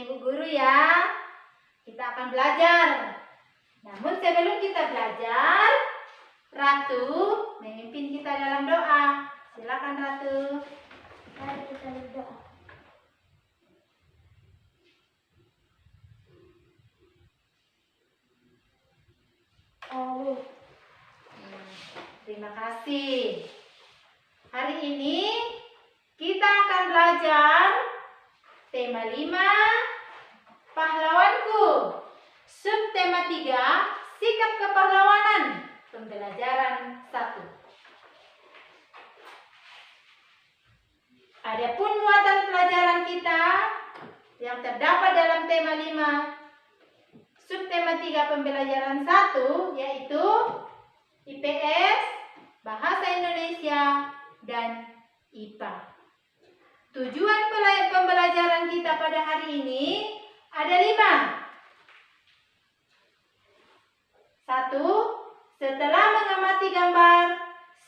Ibu Guru ya. Kita akan belajar. Namun sebelum kita belajar, Ratu memimpin kita dalam doa. Silakan Ratu. Mari kita berdoa. Amin. Terima kasih. Hari ini kita akan belajar tema 5, pahlawanku. Subtema 3, sikap kepahlawanan. Pembelajaran 1. Adapun muatan pelajaran kita yang terdapat dalam tema 5, subtema 3 pembelajaran 1, yaitu IPS, Bahasa Indonesia, dan IPA. Tujuan pembelajaran kita pada hari ini ada 5. 1. Setelah mengamati gambar,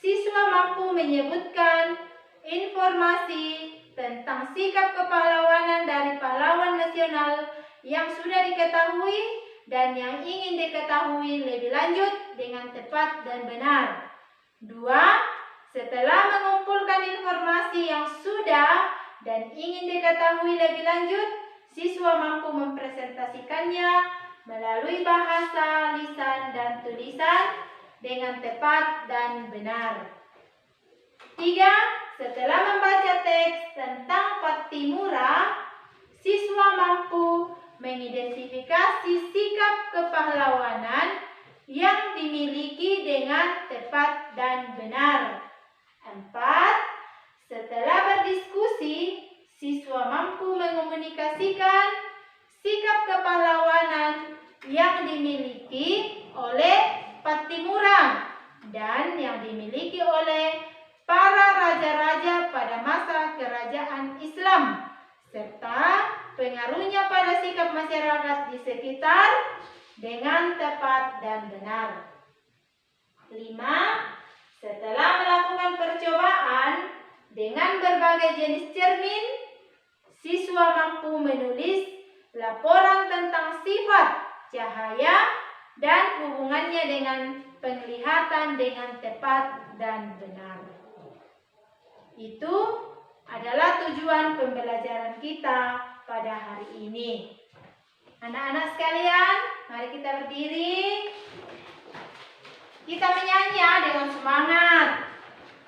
siswa mampu menyebutkan informasi tentang sikap kepahlawanan dari pahlawan nasional yang sudah diketahui dan yang ingin diketahui lebih lanjut dengan tepat dan benar. 2. Setelah mengumpulkan informasi yang sudah dan ingin diketahui lebih lanjut, siswa mampu mempresentasikannya melalui bahasa, lisan, dan tulisan dengan tepat dan benar. 3. Setelah membaca teks tentang Pattimura, siswa mampu mengidentifikasi sikap kepahlawanan yang dimiliki dengan tepat dan benar. 4. Setelah berdiskusi, siswa mampu mengomunikasikan sikap kepahlawanan yang dimiliki oleh Pattimura dan yang dimiliki oleh para raja-raja pada masa kerajaan Islam, serta pengaruhnya pada sikap masyarakat di sekitar dengan tepat dan benar. 5. Setelah melakukan percobaan dengan berbagai jenis cermin, siswa mampu menulis laporan tentang sifat cahaya dan hubungannya dengan penglihatan dengan tepat dan benar. Itu adalah tujuan pembelajaran kita pada hari ini. Anak-anak sekalian, mari kita berdiri. Kita menyanyi ya dengan semangat.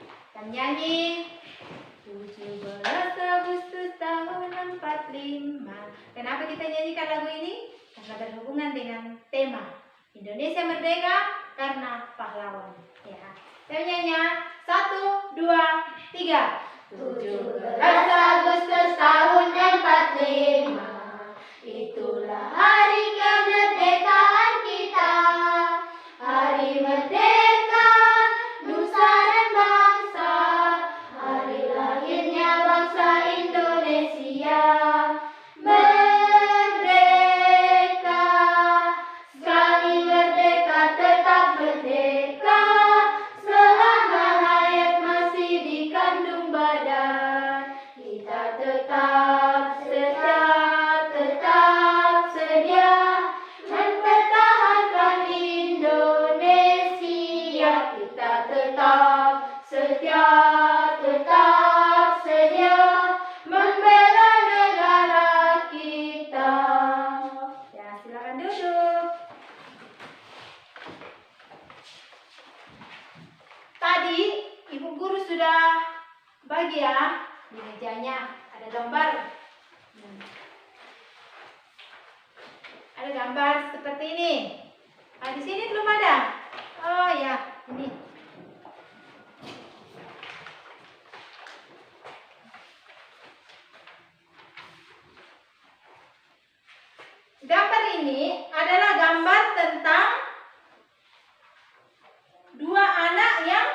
Kita menyanyi 17 Agustus tahun 45. Kenapa kita nyanyikan lagu ini? Karena berhubungan dengan tema Indonesia Merdeka karena pahlawan. Ya. Kita nyanyi 1, 2, 3. 17 Agustus tahun 45. Itulah hari kemerdekaan kita. Hari merdeka nusa dan bangsa. Hari lahirnya bangsa Indonesia. Merdeka, sekali merdeka tetap merdeka. Selama hayat masih dikandung badan, kita tetap sedia mempertahankan Indonesia. Kita tetap sedia membela negara kita. Ya, silakan duduk. Tadi Ibu Guru sudah bagi ya di mejanya ada gambar. Ada gambar seperti ini. Nah, di sini belum ada. Oh ya, ini. Gambar ini adalah gambar tentang dua anak yang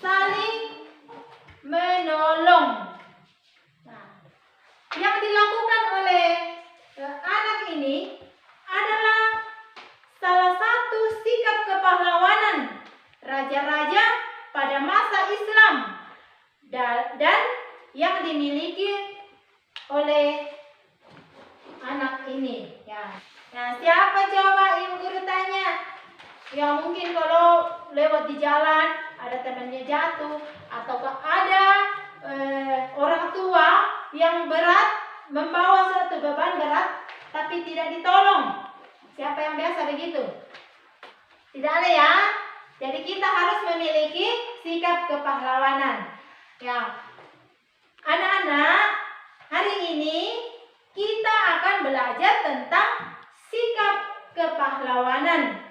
saling menolong. Nah, yang dilakukan oleh anak ini adalah salah satu sikap kepahlawanan raja-raja pada masa Islam dan yang dimiliki oleh anak ini ya. Nah, siapa coba Ibu Guru tanya? Ya mungkin kalau lewat di jalan ada temannya jatuh, ataukah ada orang tua yang berat membawa suatu beban berat tapi tidak ditolong. Siapa yang biasa begitu? Tidak ada ya. Jadi kita harus memiliki sikap kepahlawanan. Ya, anak-anak, hari ini kita akan belajar tentang sikap kepahlawanan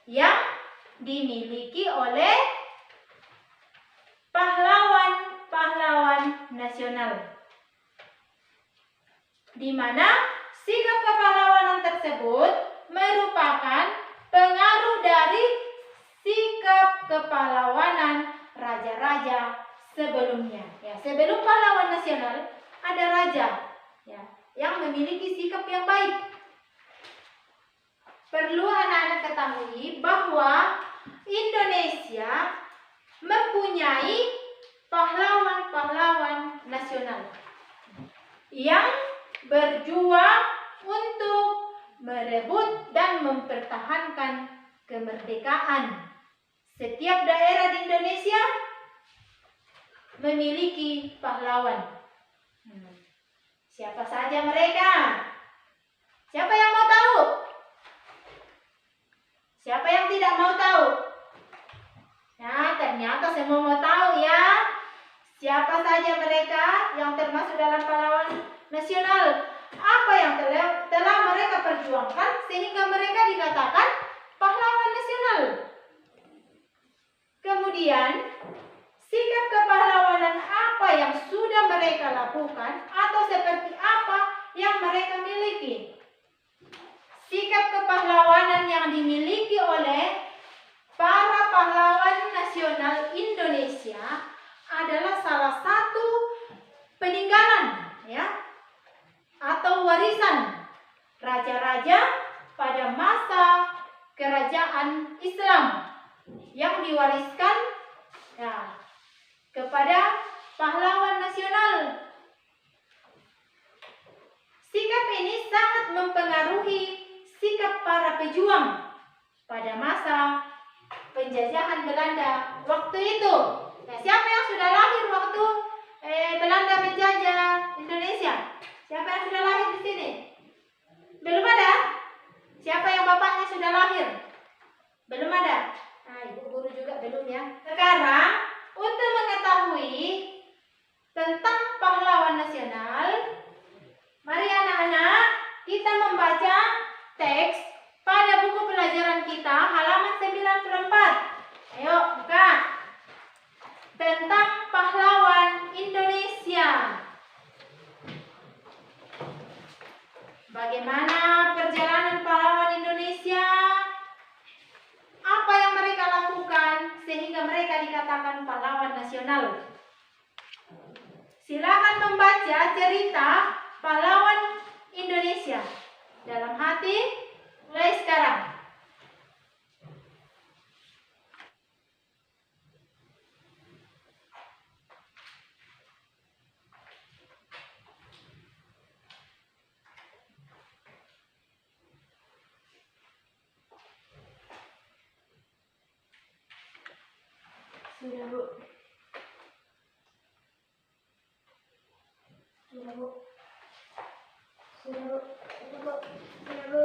yang dimiliki oleh pahlawan-pahlawan nasional. Di mana sikap kepahlawanan tersebut merupakan pengaruh dari sikap kepahlawanan raja-raja sebelumnya. Ya, sebelum pahlawan nasional ada raja ya, yang memiliki sikap yang baik. Perlu anak-anak ketahui bahwa Indonesia mempunyai pahlawan-pahlawan nasional yang berjuang untuk merebut dan mempertahankan kemerdekaan. Setiap daerah di Indonesia memiliki pahlawan. Siapa saja mereka? Siapa yang mau tahu? Siapa yang tidak mau tahu? Nah, ternyata semua mau tahu ya. Siapa saja mereka yang termasuk dalam pahlawan nasional? Apa yang telah mereka perjuangkan sehingga mereka dikatakan pahlawan nasional? Kemudian, sikap kepahlawanan apa yang sudah mereka lakukan atau seperti apa yang mereka miliki? Sikap kepahlawanan yang dimiliki oleh para pahlawan nasional Indonesia adalah salah satu peninggalan ya atau warisan raja-raja pada masa kerajaan Islam yang diwariskan ya, kepada pahlawan nasional. Sikap ini sangat mempengaruhi sikap para pejuang pada masa penjajahan Belanda waktu itu. Nah, siapa yang sudah lahir waktu Belanda menjajah Indonesia? Siapa yang sudah lahir di sini? Belum ada? Siapa yang bapaknya sudah lahir? Belum ada? Nah, Ibu Guru juga belum ya. Sekarang, untuk mengetahui tentang pahlawan nasional, mari anak-anak kita membaca teks pada buku pelajaran kita halaman 94. Ayo buka. Tentang pahlawan Indonesia. Bagaimana perjalanan pahlawan Indonesia? Apa yang mereka lakukan sehingga mereka dikatakan pahlawan nasional? Silakan membaca cerita pahlawan Indonesia dalam hati mulai sekarang. Sudah, Bu. Sudah, Bu. Sudah, Bu. Sudah, Bu. Sudah, Bu.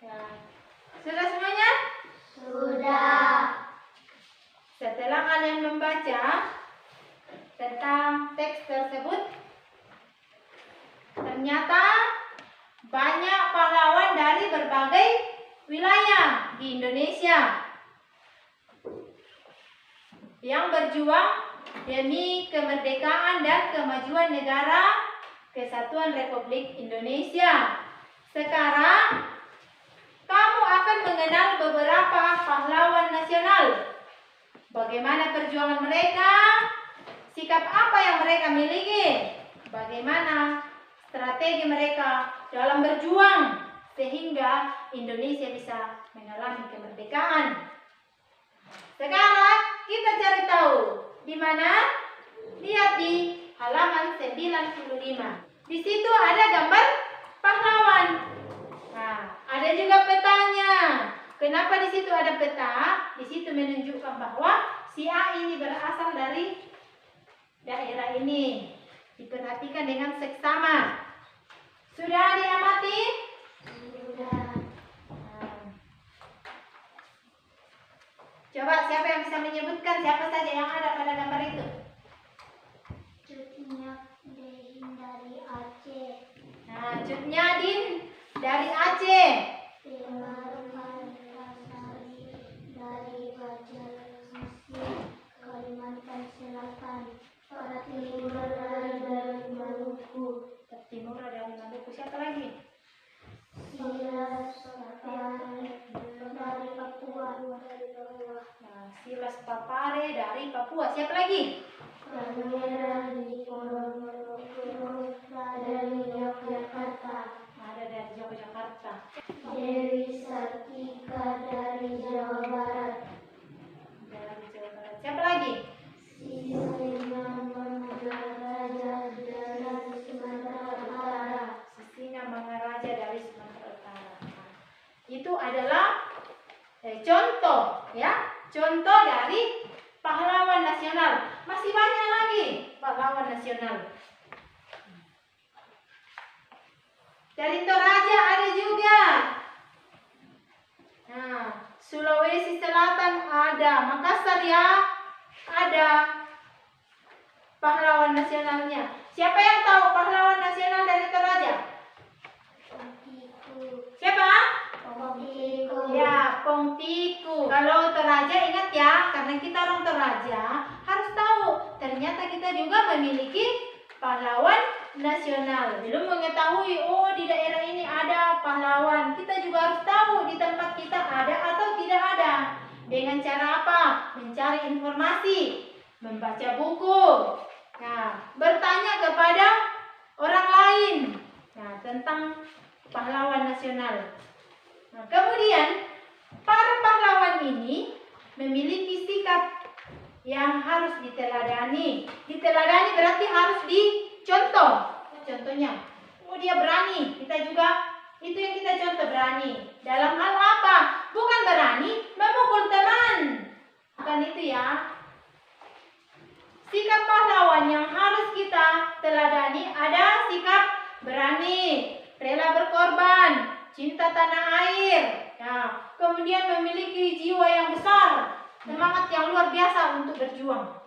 Ya. Sudah semuanya? Sudah. Setelah kalian membaca tentang teks tersebut, ternyata banyak pahlawan dari berbagai wilayah di Indonesia yang berjuang demi kemerdekaan dan kemajuan negara Kesatuan Republik Indonesia. Sekarang kamu akan mengenal beberapa pahlawan nasional. Bagaimana perjuangan mereka, sikap apa yang mereka miliki, bagaimana strategi mereka dalam berjuang sehingga Indonesia bisa mengalami kemerdekaan. Sekarang kita cari tahu di mana? Lihat di halaman 95. Di situ ada gambar pahlawan. Nah, ada juga petanya. Kenapa di situ ada peta? Di situ menunjukkan bahwa si A ini berasal dari daerah ini. Diperhatikan dengan seksama. Sudah diamati? Sudah. Coba siapa yang bisa menyebutkan siapa saja yang ada pada gambar itu? Cut Nyak dari Aceh. Nah, Cut Nyadin dari Aceh. Temar Malasari dari Banjarmasin, Kalimantan Selatan. Para Timur dari Maluku. Timur dari Maluku. Siapa lagi? Silas Papare dari Papua. Nah, Silas Papare dari Papua. Siapa lagi? Kamera di Ponorogo dari Yogyakarta. Ada dari Yogyakarta. Dewi Sartika dari Jawa Barat. Dari Jawa Barat. Siapa lagi? Sisina Mangaraja dari Sumatera Utara. Sisina Mangaraja dari Sumatera Utara. Nah, itu adalah contoh, ya, contoh dari pahlawan nasional. Masih banyak lagi pahlawan nasional. Dari Toraja ada juga. Nah, Sulawesi Selatan ada, Makassar ya ada pahlawan nasionalnya. Siapa yang tahu pahlawan nasional dari Toraja? Pongpiku. Siapa? Pongpiku. Ya, Pongpiku. Kalau Toraja ingat ya, karena kita orang Toraja harus tahu ternyata kita juga memiliki pahlawan nasional. Belum mengetahui, oh di daerah ini ada pahlawan. Kita juga harus tahu di tempat kita ada atau tidak ada. Dengan cara apa? Mencari informasi, membaca buku, nah, bertanya kepada orang lain, nah, tentang pahlawan nasional. Nah, kemudian para pahlawan ini memiliki sikap yang harus diteladani. Diteladani berarti harus dicontoh. Contohnya, oh dia berani, kita juga itu yang kita contoh, berani. Dalam hal apa? Bukan berani memukul teman. Bukan itu ya. Sikap pahlawan yang harus kita teladani ada sikap berani, rela berkorban, cinta tanah air. Nah, kemudian memiliki jiwa yang besar, semangat yang luar biasa untuk berjuang.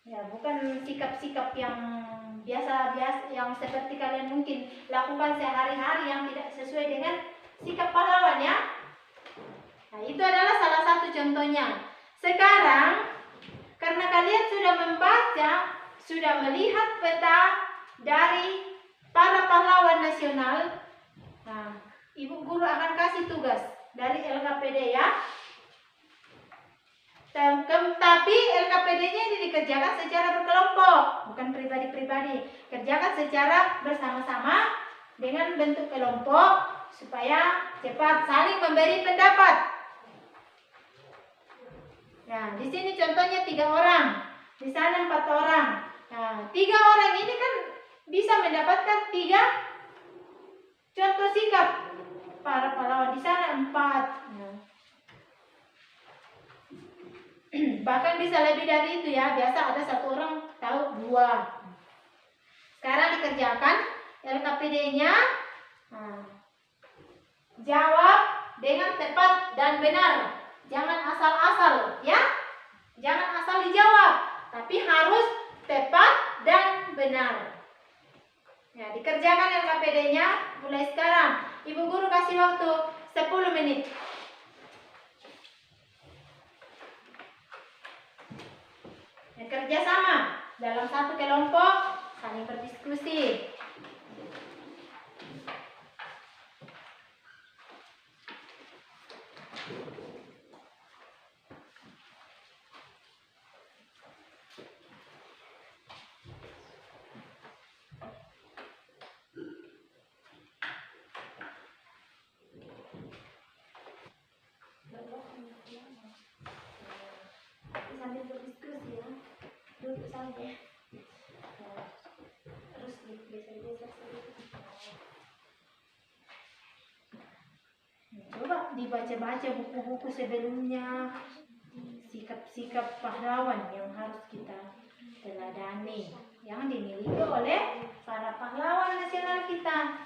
Ya, bukan sikap-sikap yang biasa-biasa yang seperti kalian mungkin lakukan sehari-hari yang tidak sesuai dengan sikap pahlawan ya. Nah, itu adalah salah satu contohnya. Sekarang, karena kalian sudah membaca, sudah melihat peta dari para pahlawan nasional, nah, Ibu Guru akan kasih tugas dari LKPD ya. Tapi LKPD-nya ini dikerjakan secara berkelompok, bukan pribadi-pribadi. Kerjakan secara bersama-sama dengan bentuk kelompok supaya cepat saling memberi pendapat. Nah, di sini contohnya 3 orang, di sana 4 orang. Nah, 3 orang ini kan bisa mendapatkan 3 contoh sikap para pahlawan, di sana 4. Nah. Bahkan bisa lebih dari itu ya, biasa ada 1 orang tahu 2. Sekarang dikerjakan LKPD-nya. Nah, jawab dengan tepat dan benar. Jangan asal-asal ya. Jangan asal dijawab, tapi harus tepat dan benar. Ya, dikerjakan LKPD-nya mulai sekarang. Ibu Guru kasih waktu 10 menit. Kerja sama dalam satu kelompok, saling berdiskusi. saja. Terus digeser-geser sedikit. Coba dibaca-baca buku-buku sebelumnya, sikap-sikap pahlawan yang harus kita teladani, yang dimiliki oleh para pahlawan nasional kita.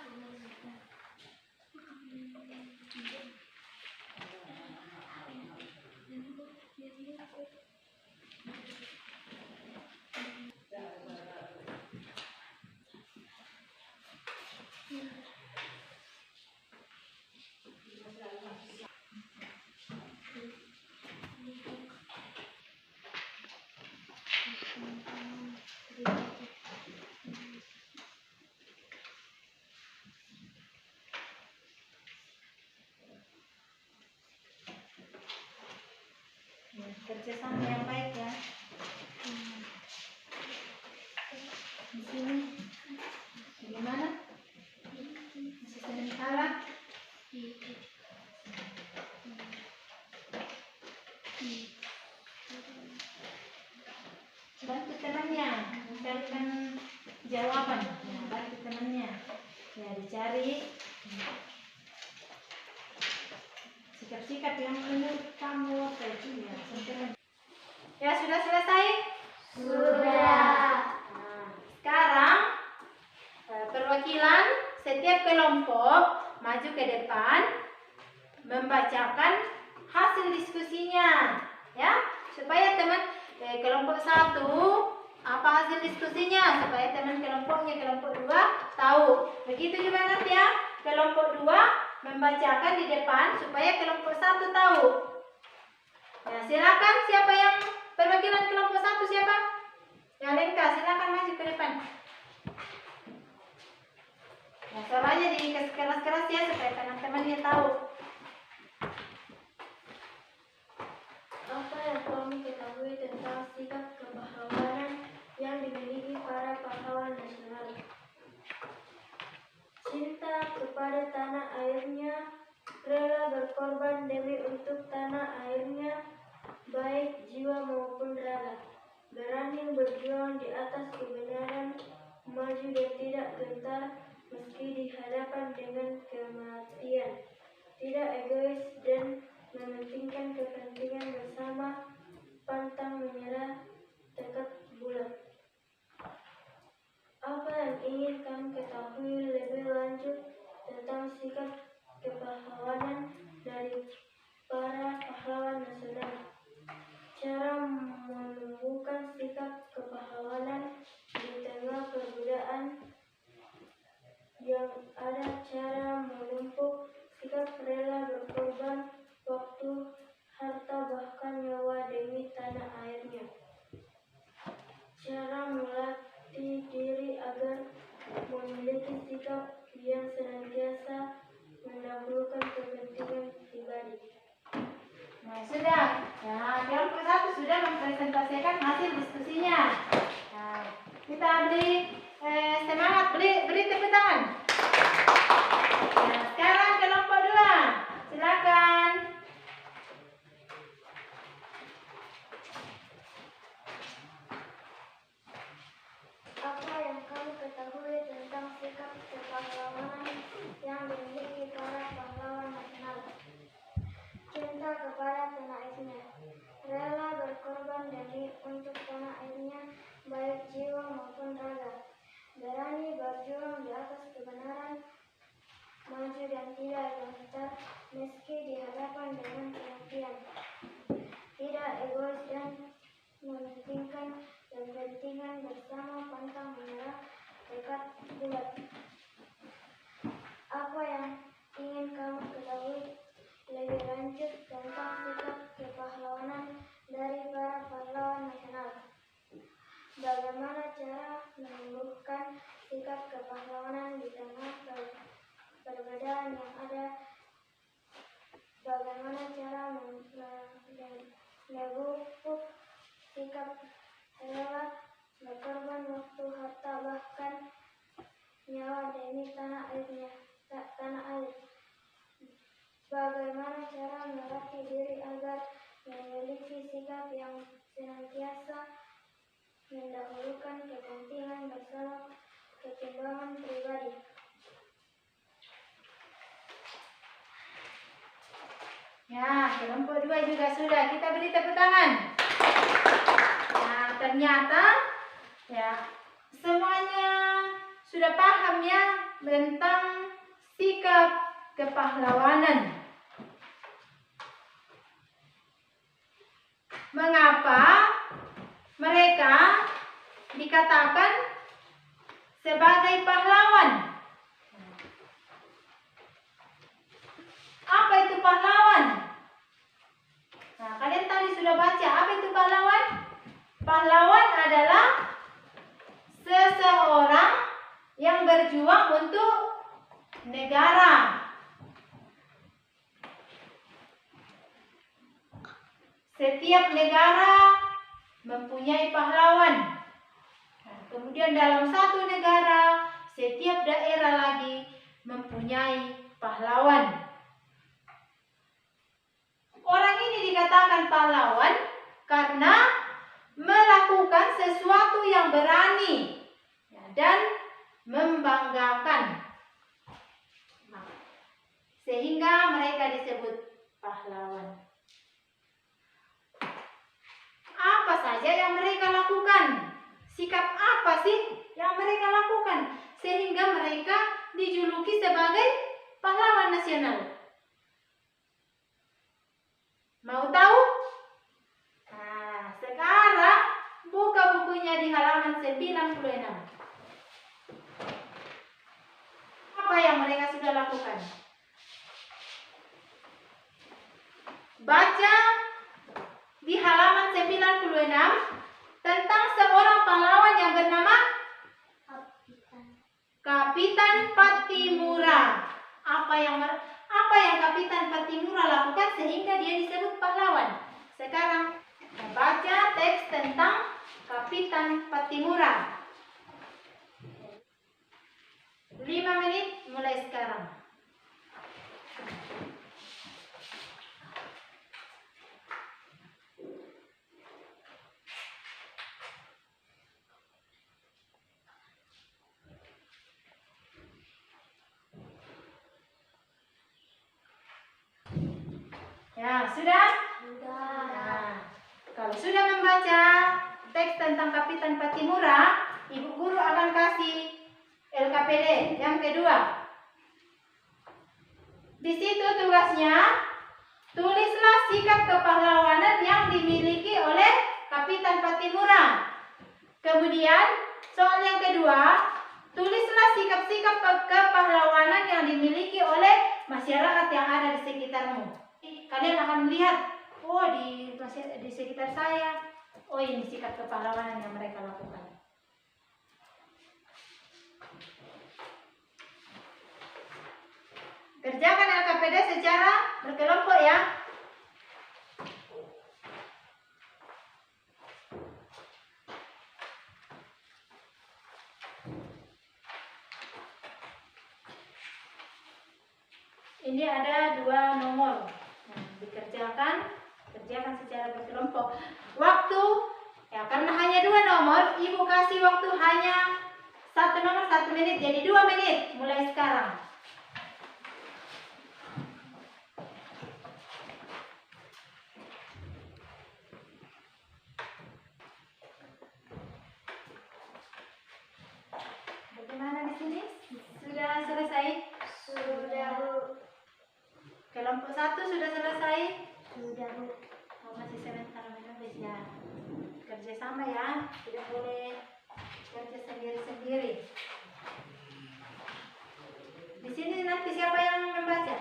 Kerjasama yang baik ya. Di sini gimana? Masih sementara. Bantu temannya mencarikan jawaban. Nah, bantu temannya. Ya, dicari sikap-sikap yang menurut kamu apa itu ya. Ya, sudah selesai? Sudah. Nah, sekarang perwakilan setiap kelompok maju ke depan membacakan hasil diskusinya, ya, supaya teman kelompok 1 apa hasil diskusinya, supaya teman kelompok 2 tahu. Begitu juga nanti ya, kelompok 2 membacakan di depan supaya kelompok 1 tahu. Ya, silakan siapa yang perwakilan kelompok 1 siapa? Yang Lenka, silakan maju ke depan. Ya, suaranya dikeras-keras ya supaya teman-temannya tahu. Apa yang kamu ketahui tentang sikap kepahlawanan yang dimiliki para pahlawan nasional? Cinta kepada tanah airnya, rela berkorban demi untuk tanah airnya, baik jiwa maupun raga. Berani berjuang di atas kebenaran, maju dan tidak gentar meski dihadapkan dengan kematian. Tidak egois dan mementingkan kepentingan bersama, pantang menyerah, tekad bulat. Apa yang ingin kamu ketahui lebih lanjut tentang sikap kepahlawanan dari para pahlawan nasional? Cara menumbuhkan sikap kepahlawanan di tengah perbedaan yang ada, cara menumpuk sikap rela berkorban waktu, harta, bahkan nyawa demi tanah airnya. Cara melatih diri agar memiliki sikap yang senantiasa mendahulukan kepentingan pribadi. Nah, sudah. Ya, kelompok 1 sudah mempresentasikan hasil diskusinya. Nah, kita beri semangat, beri tepuk tangan. Nah, sekarang kelompok 2. Silakan. Apa yang kamu ketahui tentang sikap kepahlawanan yang dimiliki para pahlawan nasional? Cinta kepada tanah airnya, rela berkorban demi untuk tanah airnya, baik jiwa maupun raga. Berani berjuang di atas kebenaran, maju dan tidak gentar meski dihadapkan dengan kematian. Tidak egois dan mementingkan kepentingan bersama, pantang menyerah, tekad bulat. Apa yang ingin kamu ketahui lebih lanjut tentang sikap kepahlawanan dari para pahlawan nasional? Bagaimana cara menumbuhkan sikap kepahlawanan di tengah perbedaan yang ada? Bagaimana cara memupuk sikap rela berkorban waktu, harta, bahkan nyawa demi tanah airnya, tanah air? Bagaimana cara melatih diri agar memiliki sikap yang senantiasa mendahulukan kepentingan bersama ketimbang pribadi. Ya, kelompok 2 juga sudah. Kita beri tepuk tangan. Nah, ternyata ya semuanya sudah paham ya tentang sikap kepahlawanan. Mengapa mereka dikatakan sebagai pahlawan? Apa itu pahlawan? Nah, kalian tadi sudah baca apa itu pahlawan? Pahlawan adalah seseorang yang berjuang untuk negara. Setiap negara mempunyai pahlawan. Nah, kemudian dalam satu negara, setiap daerah lagi mempunyai pahlawan. Orang ini dikatakan pahlawan karena melakukan sesuatu yang berani dan membanggakan. Sehingga mereka disebut pahlawan. Apa saja yang mereka lakukan? Sikap apa sih yang mereka lakukan sehingga mereka dijuluki sebagai pahlawan nasional? Mau tahu? Nah, sekarang buka bukunya di halaman 96. Apa yang mereka sudah lakukan? Baca di halaman 96 tentang seorang pahlawan yang bernama Kapitan Pattimura. Apa yang Kapitan Pattimura lakukan sehingga dia disebut pahlawan? Sekarang baca teks tentang Kapitan Pattimura. 5 menit mulai sekarang. Ya, sudah? Sudah. Nah, kalau sudah membaca teks tentang Kapitan Pattimura, Ibu Guru akan kasih LKPD yang kedua. Di situ tugasnya, tulislah sikap kepahlawanan yang dimiliki oleh Kapitan Pattimura. Kemudian, soal yang kedua, tulislah sikap-sikap kepahlawanan yang dimiliki oleh masyarakat yang ada di sekitarmu. Kalian akan melihat, oh di sekitar saya, oh ini sikap kepahlawanan yang mereka lakukan. Kerjakan LKPD secara berkelompok ya. Ini ada 2 nomor. Nah, kerjakan secara berkelompok. Waktu, ya karena hanya 2 nomor, Ibu kasih waktu hanya 1 nomor 1 menit, jadi 2 menit mulai sekarang. Bagaimana di sini? Sudah selesai? Sudah, Bu. Kelompok 1 sudah selesai? Sudah, Bu. Oh, masih sebentar habis ya. Kerja sama ya, tidak boleh kerja sendiri-sendiri. Di sini nanti siapa yang membaca?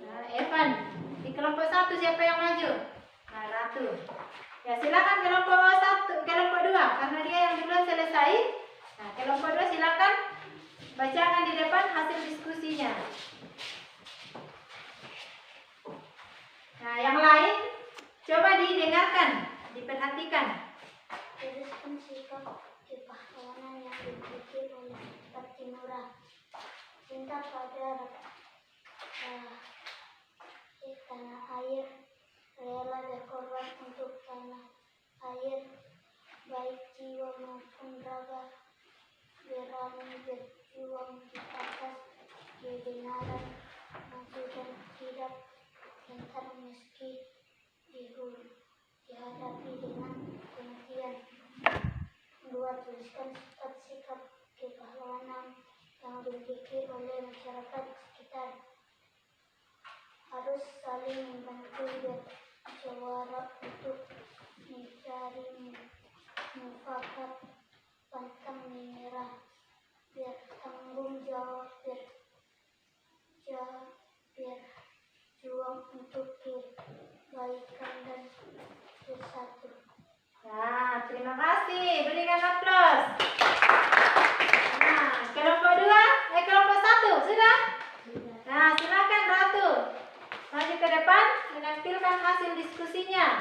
Nah, Evan. Di kelompok 1 siapa yang maju? Nah, Ratu. Ya, silakan kelompok 2 karena dia yang duluan selesai. Nah, kelompok 2 silakan bacakan di depan hasil diskusinya. Nah, yang lain coba didengarkan, diperhatikan. Tuliskan sikap kepahlawanan yang dimiliki oleh Pattimura. Cinta pada tanah air, rela berkorban untuk tanah air, baik jiwa maupun raga, berani berjuang di atas kebenaran, maju dan tidak gentar meski dihadapi dengan kematian. 2. Tuliskan sikap kepahlawanan yang dimiliki oleh masyarakat sekitar. Harus saling membantu bermusyawarah untuk mencari mufakat, pantang menyerah, bertanggung jawab, berjuang untuk kebaikan dan bersatu. Nah, terima kasih. Berikan aplaus. Nah, kelompok 2, kelompok 1 sudah? Nah, silakan Ratu. Maju ke depan, menampilkan hasil diskusinya.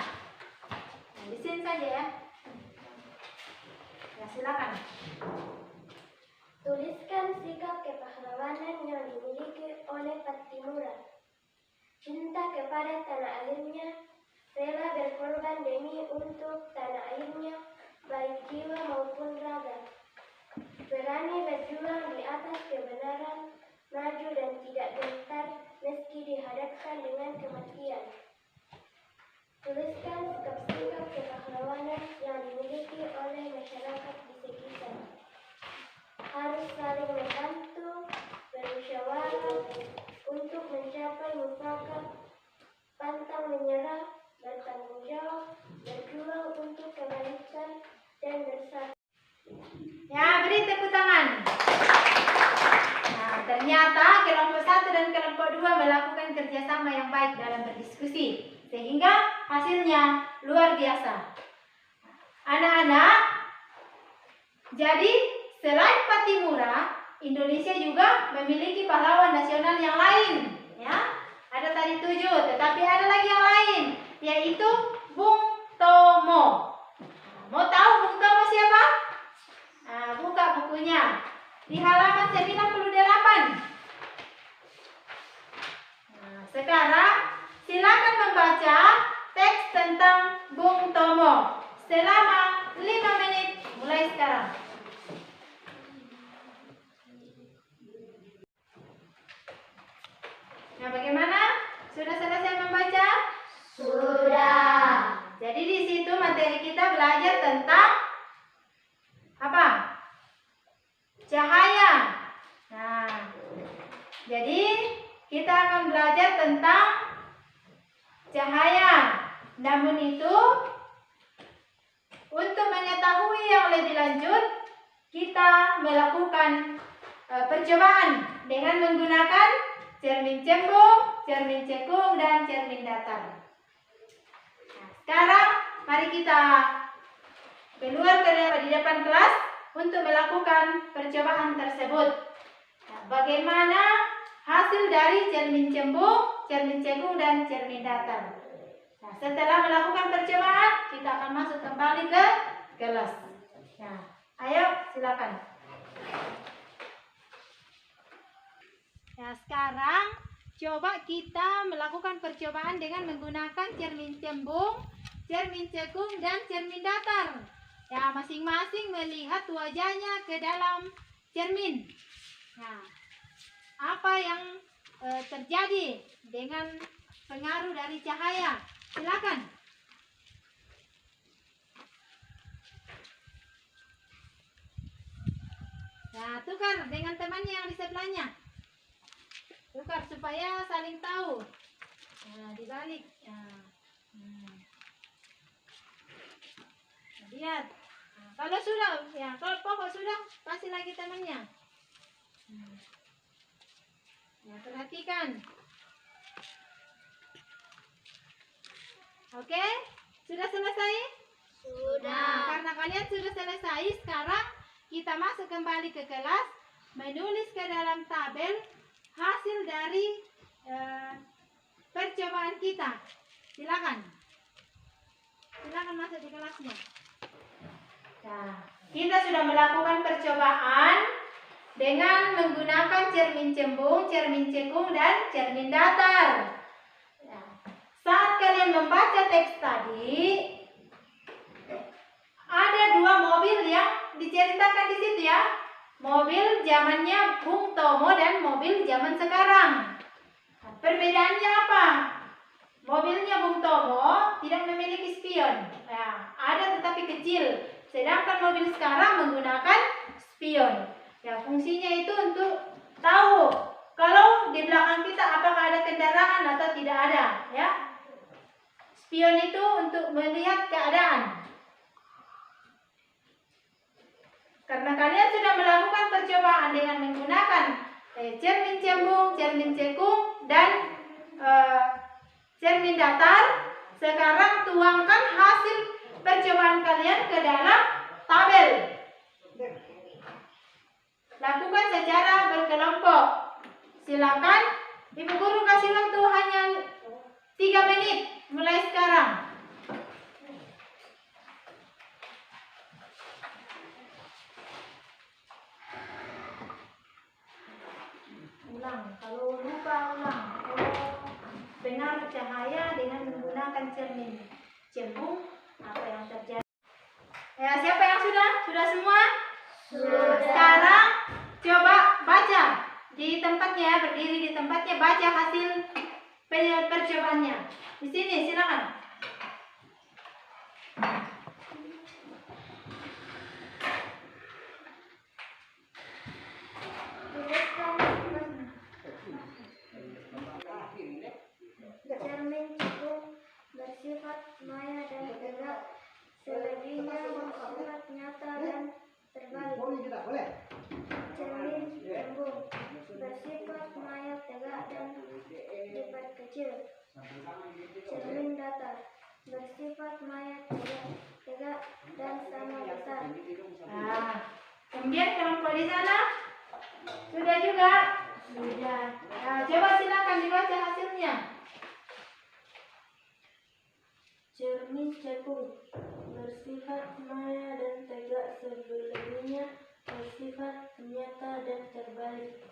Nah, di sini saja ya. Ya, silakan. Tuliskan sikap kepahlawanan yang dimiliki oleh Patimura. Cinta kepada tanah airnya, rela berkorban demi untuk tanah airnya, baik jiwa maupun raga. Berani berjuang di atas kebenaran, maju dan tidak gentar meski dihadapkan dengan kematian. Tuliskan sikap-sikap kepahlawanan yang dimiliki oleh masyarakat di sekitar. Harus saling membantu, bermusyawarah untuk mencapai mufakat, pantang menyerah, bertanggung jawab, berjuang untuk kebaikan dan bersatu. Ya, beri tepuk tangan. Nah, ternyata kelompok 1 dan kelompok 2 melakukan kerjasama yang baik dalam berdiskusi, sehingga hasilnya luar biasa. Anak-anak, jadi selain Patimura, Indonesia juga memiliki pahlawan nasional yang lain. Ya, ada tadi 7, tetapi ada lagi yang lain, yaitu Bung Tomo. Mau tahu Bung Tomo siapa? Nah, buka bukunya di halaman 98. Nah, sekarang silakan membaca teks tentang Bung Tomo selama 5 menit mulai sekarang. Nah, bagaimana? Sudah selesai membaca? Sudah. Jadi di situ materi kita belajar tentang apa? Cahaya. Nah, jadi kita akan belajar tentang cahaya. Namun itu, untuk mengetahui yang lebih lanjut, kita melakukan percobaan dengan menggunakan cermin cembung, cermin cekung, dan cermin datar. Nah, sekarang mari kita keluar di depan kelas untuk melakukan percobaan tersebut. Nah, bagaimana hasil dari cermin cembung, cermin cekung, dan cermin datar? Nah, setelah melakukan percobaan, kita akan masuk kembali ke kelas. Nah, ayo silakan. Nah, sekarang coba kita melakukan percobaan dengan menggunakan cermin cembung, cermin cekung, dan cermin datar. Ya, masing-masing melihat wajahnya ke dalam cermin. Nah, apa yang terjadi dengan pengaruh dari cahaya? Silakan. Nah, tukar dengan temannya yang di sebelahnya. Tukar supaya saling tahu. Nah, dibalik. Nah, lihat. Nah, kalau sudah, ya, kalau pokok sudah, kasih lagi temannya. Nah, perhatikan. Oke, sudah selesai? Sudah. Nah, karena kalian sudah selesai, sekarang kita masuk kembali ke kelas, menulis ke dalam tabel hasil dari percobaan kita. Silakan. Silakan masuk di kelasnya. Nah, kita sudah melakukan percobaan dengan menggunakan cermin cembung, cermin cekung, dan cermin datar. Nah, saat kalian membaca teks tadi, ada 2 mobil yang diceritakan di situ ya. Mobil zamannya Bung Tomo dan mobil zaman sekarang. Nah, perbedaannya apa? Mobilnya Bung Tomo tidak memiliki spion. Nah, ada tetapi kecil. Sedangkan mobil sekarang menggunakan spion. Ya, fungsinya itu untuk tahu kalau di belakang kita apakah ada kendaraan atau tidak ada, ya. Spion itu untuk melihat keadaan. Karena kalian sudah melakukan percobaan dengan menggunakan cermin cembung, cermin cekung, dan cermin datar, sekarang tuangkan hasil percobaan kalian ke dalam tabel. Lakukan secara berkelompok. Silakan, Ibu Guru kasih waktu hanya 3 menit mulai sekarang. Ulang, kalau lupa ulang. Benar cahaya dengan menggunakan cermin cembung, apa yang terjadi? Ya, siapa yang sudah? Sudah semua? Sudah. Sekarang coba baca di tempatnya, berdiri di tempatnya, baca hasil percobaannya. Di sini, silakan. Cermin cekung bersifat maya dan tegak, selebihnya bersifat nyata dan terbalik. Cermin cembung bersifat maya, tegak, dan diperkecil. Cermin datar bersifat maya, tegak, dan sama besar. Nah, kemudian kelompok di sana sudah juga? Sudah. Nah, coba silakan dibaca hasilnya. Cermin cekung bersifat maya dan tegak, selebihnya bersifat nyata dan terbalik.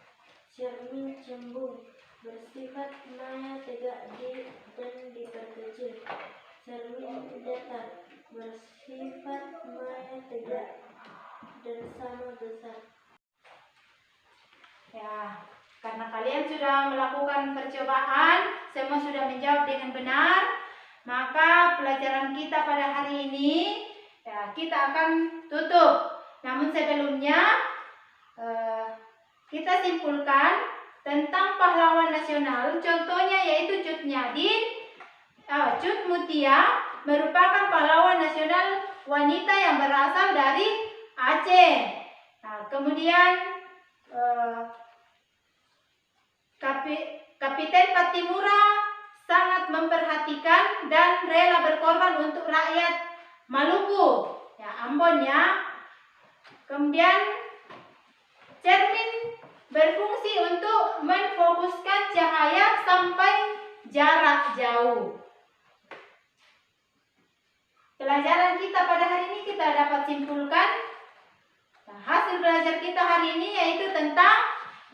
Cermin cembung bersifat maya, tegak, dan diperkecil. Cermin datar bersifat maya, tegak, dan sama besar. Ya, karena kalian sudah melakukan percobaan, semua sudah menjawab dengan benar, maka pelajaran kita pada hari ini ya, kita akan tutup. Namun sebelumnya kita simpulkan tentang pahlawan nasional. Contohnya yaitu Cut Nyadin, Cut Mutia merupakan pahlawan nasional wanita yang berasal dari Aceh. Nah, kemudian Kapiten Patimura sangat memperhatikan dan rela berkorban untuk rakyat Maluku, ya, Ambon ya. Kemudian cermin berfungsi untuk menfokuskan cahaya sampai jarak jauh. Pelajaran kita pada hari ini kita dapat simpulkan, nah, hasil belajar kita hari ini yaitu tentang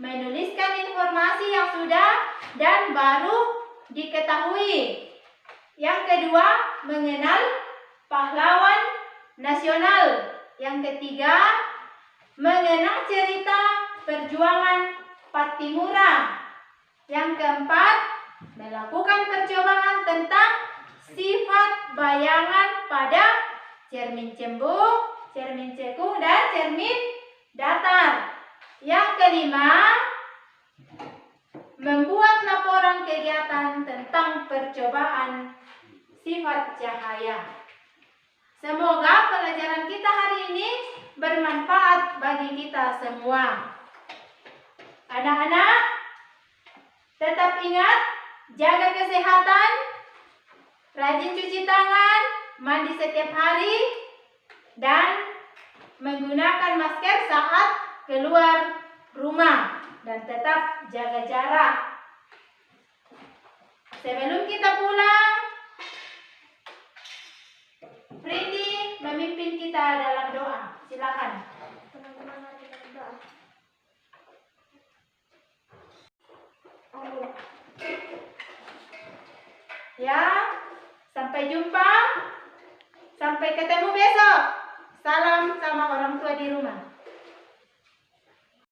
menuliskan informasi yang sudah dan baru diketahui. Yang kedua, mengenal pahlawan nasional. Yang ketiga, mengenal cerita perjuangan Patimura. Yang keempat, melakukan percobaan tentang sifat bayangan pada cermin cembung, cermin cekung, dan cermin datar. Yang kelima, membuat laporan kegiatan tentang percobaan sifat cahaya. Semoga pelajaran kita hari ini bermanfaat bagi kita semua. Anak-anak, tetap ingat jaga kesehatan, rajin cuci tangan, mandi setiap hari, dan menggunakan masker saat keluar rumah, dan tetap jaga jarak. Sebelum kita pulang, Prindi memimpin kita dalam doa. Silakan. Teman-teman, mari kita berdoa. Amin. Ya, sampai jumpa. Sampai ketemu besok. Salam sama orang tua di rumah.